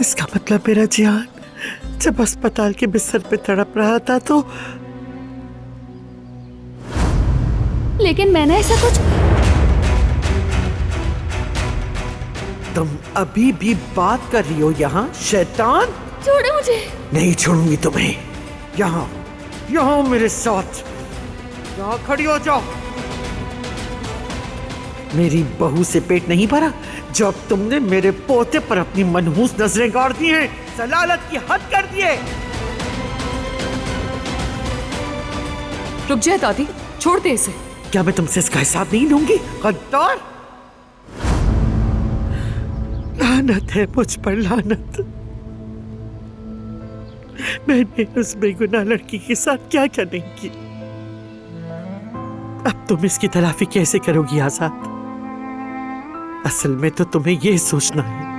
इसका मतलब मेरा जियान जब अस्पताल के बिस्तर पे तड़प रहा था तो। लेकिन मैंने ऐसा कुछ। तुम अभी भी बात कर रही हो यहाँ, शैतान? छोड़ो मुझे। नहीं छोड़ूंगी तुम्हें। यहाँ यहाँ मेरे साथ, यहाँ खड़ी हो जाओ। मेरी बहू से पेट नहीं भरा जब तुमने मेरे पोते पर अपनी मनहूस नजरें गाड़ दी हैं, सलालत की हद कर दिए। रुक जाए दादी, छोड़ दे इसे। क्या मैं तुमसे इसका हिसाब नहीं लूंगी, गद्दार? लानत है मुझ पर, लानत। मैंने उस बेगुनाह लड़की के साथ क्या क्या नहीं की। अब तुम इसकी तलाफी कैसे करोगी आजाद? असल में तो तुम्हें यह सोचना है